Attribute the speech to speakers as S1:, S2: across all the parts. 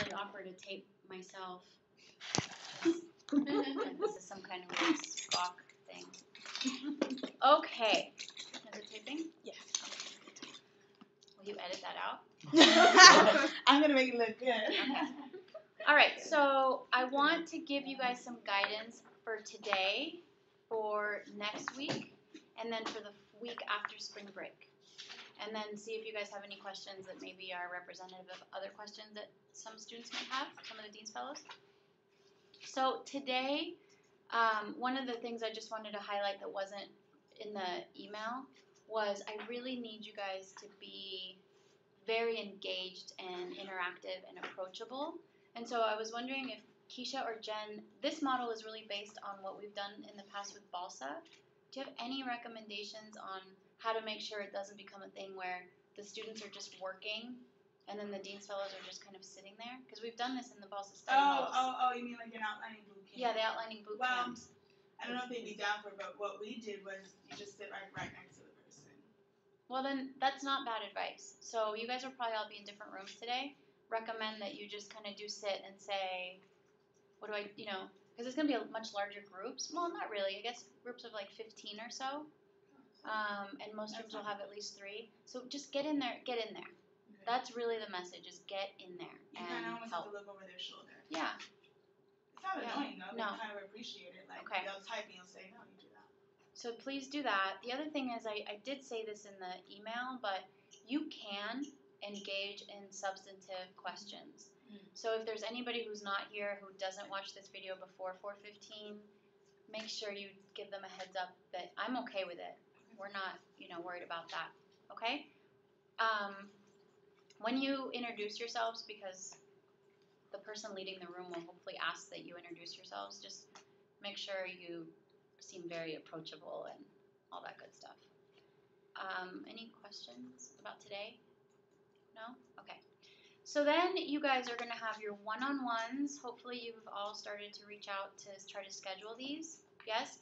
S1: really offer to tape myself. This is some kind of weird Spock thing. Okay. Is it taping?
S2: Yeah.
S1: Okay. Will you edit that out?
S2: I'm going to make it look good.
S1: Okay. All right. So I want to give you guys some guidance for today, for next week, and then for the week after spring break. And then see if you guys have any questions that maybe are representative of other questions that some students might have, some of the Dean's Fellows. So today, one of the things I just wanted to highlight that wasn't in the email was I really need you guys to be very engaged and interactive and approachable. And so I was wondering if Keisha or Jen, this model is really based on what we've done in the past with BALSA. Do you have any recommendations on how to make sure it doesn't become a thing where the students are just working and then the Dean's Fellows are just kind of sitting there? Because we've done this in the BALSA study halls.
S2: Oh, you mean like an outlining boot camp?
S1: Yeah, the outlining boot camps.
S2: I don't know if they'd be down for it, but what we did was you just sit right next to the person.
S1: Well, then that's not bad advice. So you guys will probably all be in different rooms today. Recommend that you just kind of do sit and say, what do I, because it's going to be much larger groups. Well, not really. I guess groups of like 15 or so. And most rooms will have at least 3. So just get in there. Get in there.
S2: Okay.
S1: That's really the message, is get in there
S2: You
S1: and
S2: kind of almost
S1: help.
S2: have to look over their shoulder.
S1: Yeah.
S2: It's not annoying, though.
S1: No.
S2: They kind of appreciate it. Like,
S1: Okay.
S2: they'll type and you'll say, no, you do that.
S1: So please do that. The other thing is, I did say this in the email, but you can engage in substantive questions. So if there's anybody who's not here who doesn't watch this video before 4:15, make sure you give them a heads up that I'm okay with it. We're not, worried about that. Okay? When you introduce yourselves, because the person leading the room will hopefully ask that you introduce yourselves, just make sure you seem very approachable and all that good stuff. Any questions about today? No? Okay. So then you guys are going to have your one-on-ones. Hopefully you've all started to reach out to try to schedule these. Yes?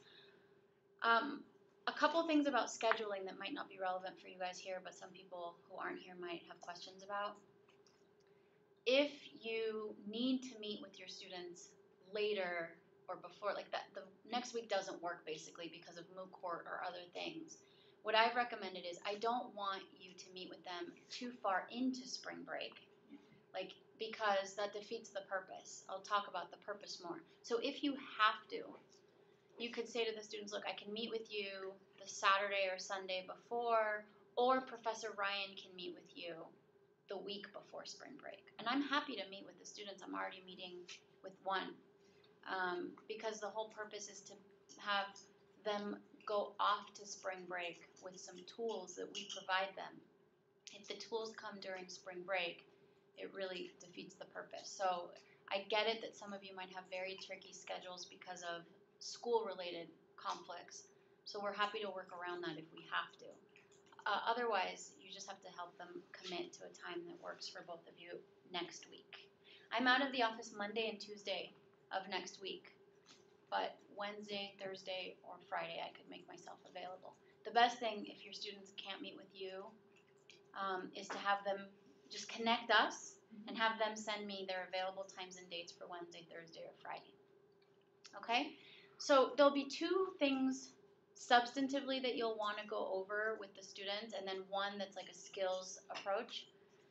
S1: A couple things about scheduling that might not be relevant for you guys here, but some people who aren't here might have questions about. If you need to meet with your students later or before, like that, the next week doesn't work basically because of moot court or other things. What I've recommended is I don't want you to meet with them too far into spring break, because that defeats the purpose. I'll talk about the purpose more. So if you have to, you could say to the students, look, I can meet with you the Saturday or Sunday before, or Professor Ryan can meet with you the week before spring break. And I'm happy to meet with the students. I'm already meeting with one, because the whole purpose is to have them go off to spring break with some tools that we provide them. If the tools come during spring break, it really defeats the purpose. So I get it that some of you might have very tricky schedules because of school-related conflicts. So we're happy to work around that if we have to. Otherwise, you just have to help them commit to a time that works for both of you next week. I'm out of the office Monday and Tuesday of next week, but Wednesday, Thursday, or Friday I could make myself available. The best thing, if your students can't meet with you, is to have them just connect us and have them send me their available times and dates for Wednesday, Thursday, or Friday. Okay? So there'll be 2 things substantively that you'll want to go over with the students, and then one that's like a skills approach.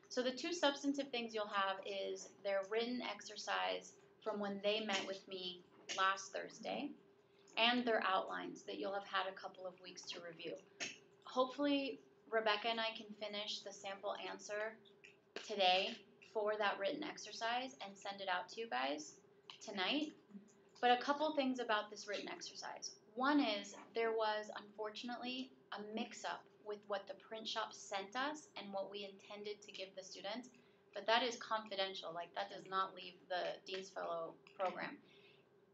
S1: So the 2 substantive things you'll have is their written exercise from when they met with me last Thursday, and their outlines that you'll have had a couple of weeks to review. Hopefully, Rebecca and I can finish the sample answer today for that written exercise and send it out to you guys tonight. But a couple things about this written exercise. One is there was, unfortunately, a mix-up with what the print shop sent us and what we intended to give the students, but that is confidential. Like, that does not leave the Dean's Fellow program.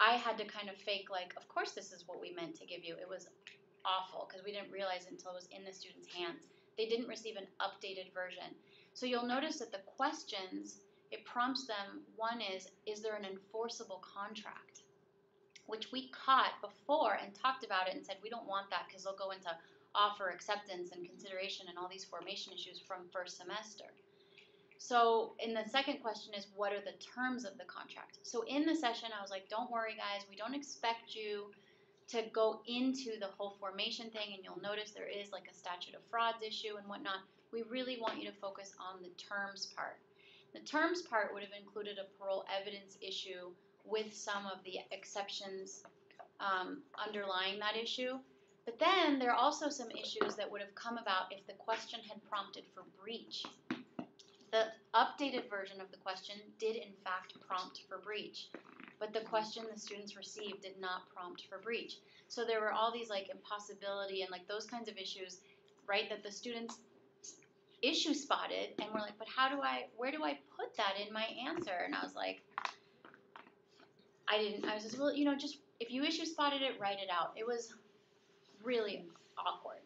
S1: I had to kind of fake, of course this is what we meant to give you. It was awful because we didn't realize it until it was in the students' hands. They didn't receive an updated version. So you'll notice that the questions, it prompts them, one is there an enforceable contract? Which we caught before and talked about it and said we don't want that because they'll go into offer acceptance and consideration and all these formation issues from first semester. So in the second question is, what are the terms of the contract? So in the session, I was like, don't worry, guys. We don't expect you to go into the whole formation thing, and you'll notice there is like a statute of frauds issue and whatnot. We really want you to focus on the terms part. The terms part would have included a parole evidence issue with some of the exceptions underlying that issue. But then there are also some issues that would have come about if the question had prompted for breach. The updated version of the question did in fact prompt for breach, but the question the students received did not prompt for breach. So there were all these like impossibility and like those kinds of issues, right, that the students issue spotted and were like, but where do I put that in my answer? And I was like, I was just, well, just if you issue spotted it, write it out. It was really awkward.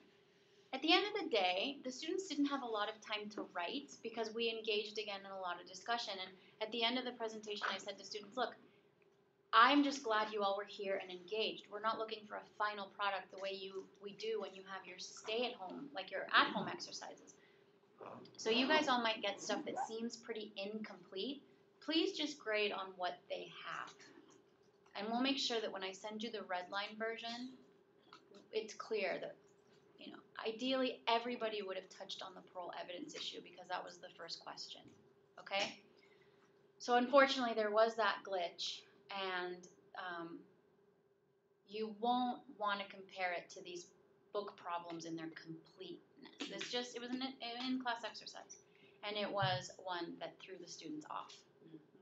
S1: At the end of the day, the students didn't have a lot of time to write because we engaged again in a lot of discussion. And at the end of the presentation, I said to students, look, I'm just glad you all were here and engaged. We're not looking for a final product the way we do when you have your stay-at-home, like your at-home exercises. So you guys all might get stuff that seems pretty incomplete. Please just grade on what they have. And we'll make sure that when I send you the red line version, it's clear that, ideally everybody would have touched on the parole evidence issue because that was the first question, okay? So unfortunately there was that glitch, and you won't want to compare it to these book problems in their completeness. It was an in-class exercise, and it was one that threw the students off,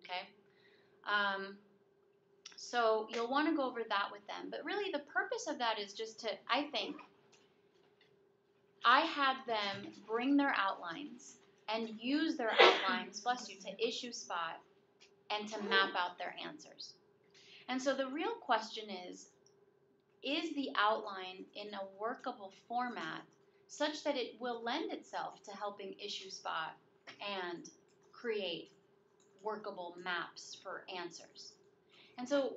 S1: okay? So you'll want to go over that with them, but really the purpose of that is just to, I think, I had them bring their outlines and use their outlines, bless you, to issue spot and to map out their answers. And so the real question is the outline in a workable format such that it will lend itself to helping issue spot and create workable maps for answers? And so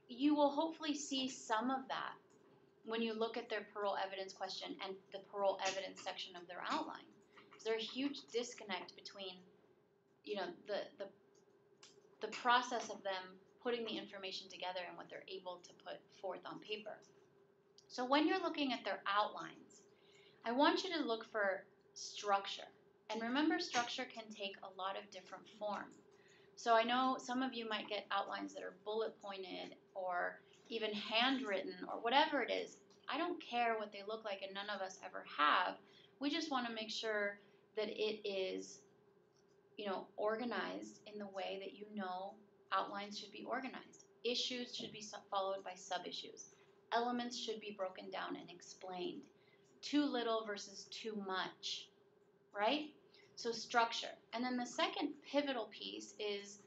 S1: you will hopefully see some of that when you look at their parole evidence question and the parole evidence section of their outline. There's a huge disconnect between, the process of them putting the information together and what they're able to put forth on paper. So when you're looking at their outlines, I want you to look for structure. And remember, structure can take a lot of different forms. So I know some of you might get outlines that are bullet pointed or even handwritten or whatever it is. I don't care what they look like, and none of us ever have. We just want to make sure that it is, organized in the way that outlines should be organized. Issues should be followed by sub-issues. Elements should be broken down and explained. Too little versus too much, right? So structure. And then the second pivotal piece is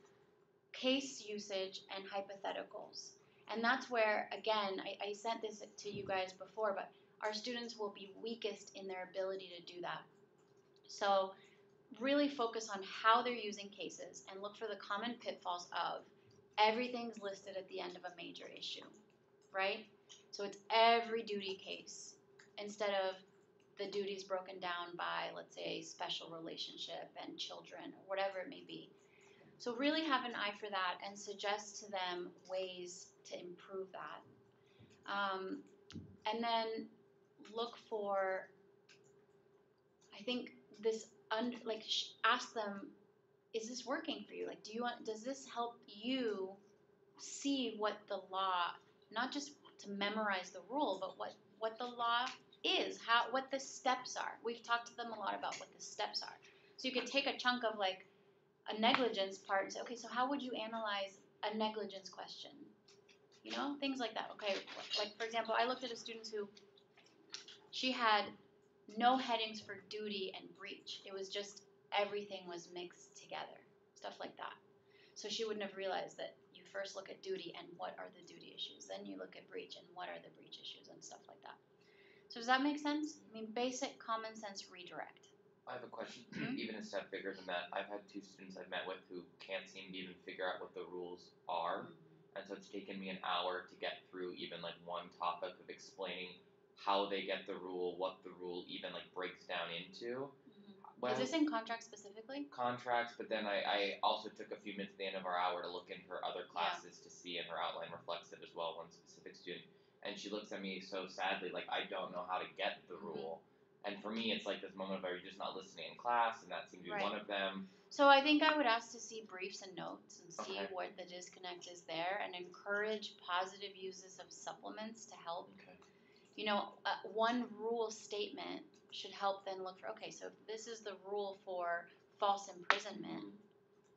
S1: case usage and hypotheticals. And that's where, again, I sent this to you guys before, but our students will be weakest in their ability to do that. So really focus on how they're using cases and look for the common pitfalls of everything's listed at the end of a major issue, right? So it's every duty case instead of the duties broken down by, let's say, special relationship and children or whatever it may be. So really have an eye for that and suggest to them ways to improve that. And then look for, I think, ask them, is this working for you? Like, does this help you see what the law, not just to memorize the rule, but what the law is, what the steps are. We've talked to them a lot about what the steps are. So you could take a chunk of like a negligence part and say, okay, so how would you analyze a negligence question? Things like that. Okay, like for example, I looked at a student who, she had no headings for duty and breach. It was just everything was mixed together, stuff like that. So she wouldn't have realized that you first look at duty and what are the duty issues, then you look at breach and what are the breach issues and stuff like that. So does that make sense? I mean, basic common sense redirect.
S3: I have a question, even a step bigger than that. I've had 2 students I've met with who can't seem to even figure out what the rules are. And so it's taken me an hour to get through even like one topic of explaining how they get the rule, what the rule even like breaks down into. Well,
S1: Is this in contract specifically?
S3: contracts, but then I also took a few minutes at the end of our hour to look in her other classes to see, and her outline reflects it as well, one specific student. And she looks at me so sadly, like I don't know how to get the rule. And for me, it's like this moment of, are you just not listening in class? And that seemed to be one of them.
S1: So I think I would ask to see briefs and notes and see
S3: Okay.
S1: what the disconnect is there, and encourage positive uses of supplements to help.
S3: Okay.
S1: You know, one rule statement should help then look for, okay, so if this is the rule for false imprisonment,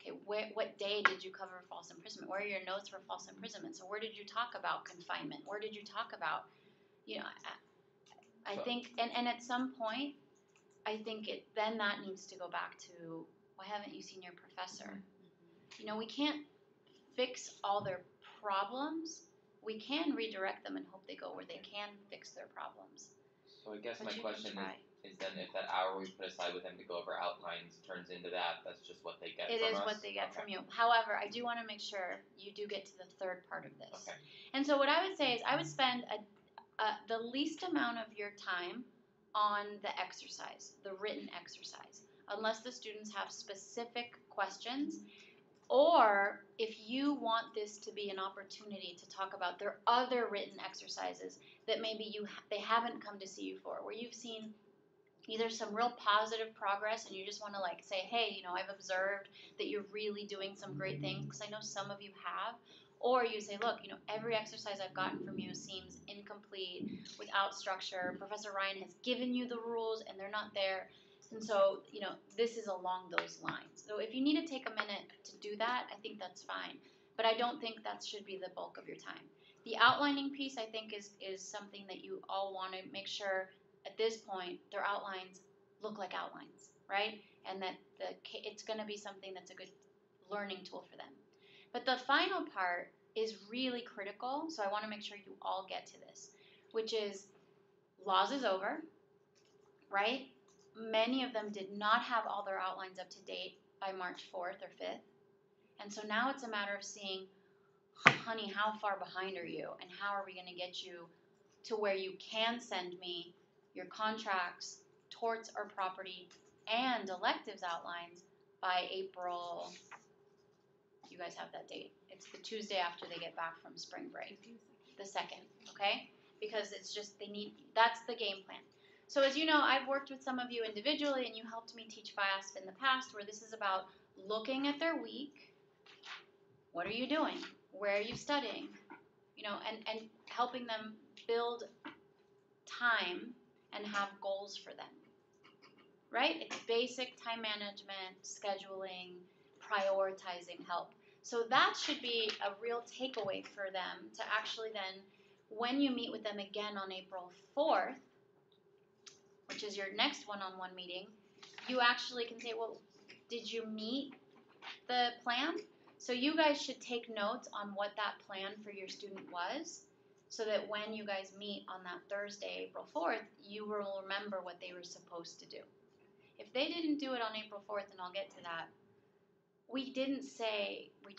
S1: okay, what day did you cover false imprisonment? Where are your notes for false imprisonment? So where did you talk about confinement? Where did you talk about, you know, I think, and at some point, I think then that needs to go back to, why haven't you seen your professor? You know, we can't fix all their problems. We can redirect them and hope they go where they can fix their problems.
S3: So I guess
S1: But
S3: my
S1: you can
S3: question
S1: try.
S3: is then if that hour we put aside with them to go over outlines turns into that's just what they get
S1: It
S3: from
S1: is
S3: us?
S1: what they get
S3: Okay.
S1: from you. However, I do want to make sure you do get to the third part of this.
S3: Okay.
S1: And so what I would say is I would spend the least amount of your time on the exercise, the written exercise, unless the students have specific questions, or if you want this to be an opportunity to talk about their other written exercises that maybe they haven't come to see you for, where you've seen either some real positive progress and you just want to like say, hey, you know, I've observed that you're really doing some great things, because I know some of you have. Or you say, look, you know, every exercise I've gotten from you seems incomplete, without structure. Professor Ryan has given you the rules and they're not there. And so, you know, this is along those lines. So if you need to take a minute to do that, I think that's fine. But I don't think that should be the bulk of your time. The outlining piece, I think, is something that you all want to make sure at this point their outlines look like outlines, right? And that it's going to be something that's a good learning tool for them. But the final part is really critical, so I want to make sure you all get to this, which is laws is over, right? Many of them did not have all their outlines up to date by March 4th or 5th. And so now it's a matter of seeing, honey, how far behind are you? And how are we going to get you to where you can send me your contracts, torts or property, and electives outlines by April. You guys have that date. It's the Tuesday after they get back from spring break. The 2nd, okay? Because it's just, that's the game plan. So as you know, I've worked with some of you individually, and you helped me teach FAST in the past, where this is about looking at their week. What are you doing? Where are you studying? You know, and helping them build time and have goals for them, right? It's basic time management, scheduling, prioritizing help. So that should be a real takeaway for them to actually then, when you meet with them again on April 4th, which is your next one-on-one meeting, you actually can say, well, did you meet the plan? So you guys should take notes on what that plan for your student was, so that when you guys meet on that Thursday, April 4th, you will remember what they were supposed to do. If they didn't do it on April 4th, and I'll get to that, we didn't say, we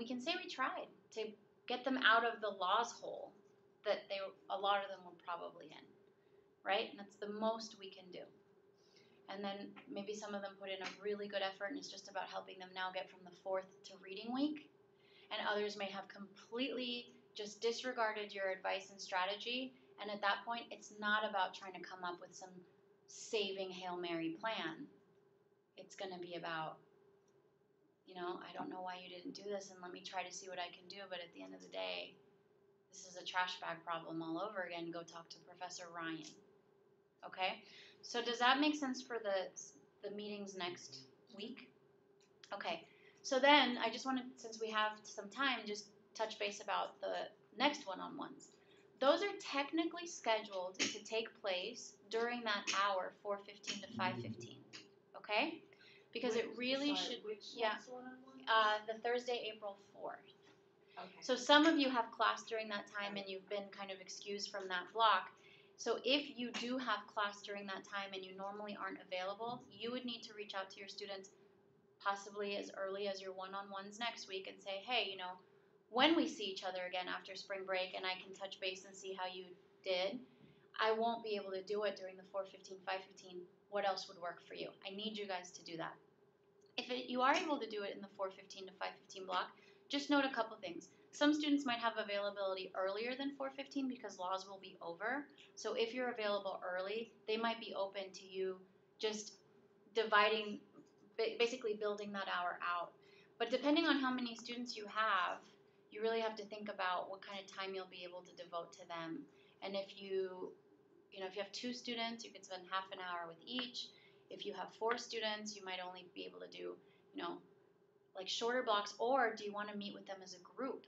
S1: can say we tried to get them out of the laws hole that a lot of them were probably in, right? And that's the most we can do. And then maybe some of them put in a really good effort, and it's just about helping them now get from the 4th to reading week. And others may have completely just disregarded your advice and strategy. And at that point, it's not about trying to come up with some saving Hail Mary plan. It's going to be about, you know, I don't know why you didn't do this, and let me try to see what I can do. But at the end of the day, this is a trash bag problem all over again. Go talk to Professor Ryan. Okay? So does that make sense for the meetings next week? Okay. So then I just wanted, since we have some time, just touch base about the next one-on-ones. Those are technically scheduled to take place during that hour, 4:15 to 5:15. Okay? Because it really should. The Thursday, April 4th.
S2: Okay.
S1: So some of you have class during that time, and you've been kind of excused from that block. So if you do have class during that time and you normally aren't available, you would need to reach out to your students possibly as early as your one-on-ones next week and say, hey, you know, when we see each other again after spring break and I can touch base and see how you did, I won't be able to do it during the 4:15, 5:15 what else would work for you. I need you guys to do that. If you are able to do it in the 4:15 to 5:15 block, just note a couple things. Some students might have availability earlier than 4:15 because laws will be over. So if you're available early, they might be open to you just dividing, basically building that hour out. But depending on how many students you have, you really have to think about what kind of time you'll be able to devote to them. And if you have 2 students, you could spend half an hour with each. If you have 4 students, you might only be able to do, like shorter blocks. Or do you want to meet with them as a group?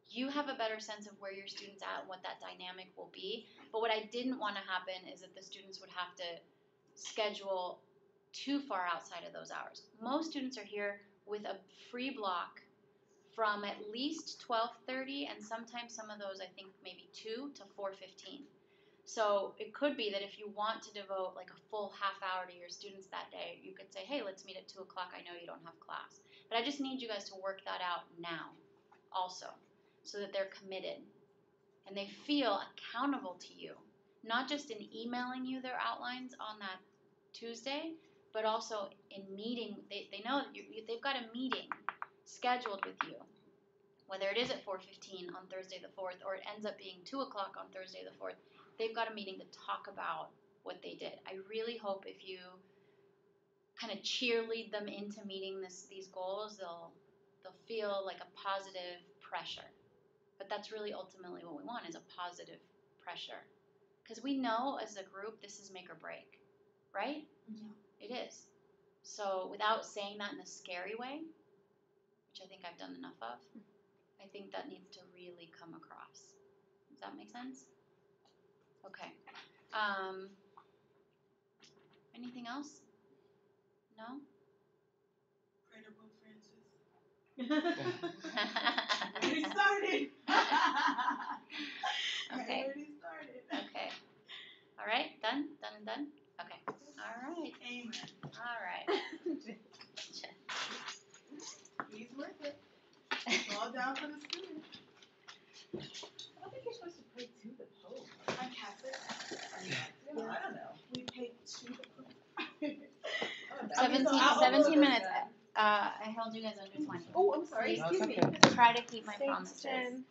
S1: You have a better sense of where your students at and what that dynamic will be. But what I didn't want to happen is that the students would have to schedule too far outside of those hours. Most students are here with a free block from at least 12:30, and sometimes some of those, I think maybe 2 to 4:15. So it could be that if you want to devote like a full half hour to your students that day, you could say, hey, let's meet at 2 o'clock. I know you don't have class. But I just need you guys to work that out now also, so that they're committed and they feel accountable to you, not just in emailing you their outlines on that Tuesday, but also in meeting. They know that they've got a meeting scheduled with you, whether it is at 4:15 on Thursday the 4th or it ends up being 2 o'clock on Thursday the 4th. They've got a meeting to talk about what they did. I really hope if you kind of cheerlead them into meeting these goals, they'll feel like a positive pressure. But that's really ultimately what we want, is a positive pressure. Because we know as a group this is make or break, right?
S2: Yeah.
S1: It is. So without saying that in a scary way, which I think I've done enough of, I think that needs to really come across. Does that make sense? Okay. Anything else? No?
S2: Pray to Pope Francis. Already started.
S1: Okay.
S2: Already started.
S1: Okay. All right. Done? Done and done? Okay. All right.
S2: Amen.
S1: All right.
S2: He's worth it. It's all down for the student.
S4: I don't think you're supposed to pray to the Pope.
S2: I'm Catholic.
S4: I don't know.
S2: We pay to the Pope.
S1: 17 minutes. I held you guys under 20.
S4: Oh, I'm sorry.
S3: No,
S4: Excuse
S3: it's
S4: me.
S3: okay.
S1: Try to keep my
S4: Thanks,
S1: promises.
S4: Jen.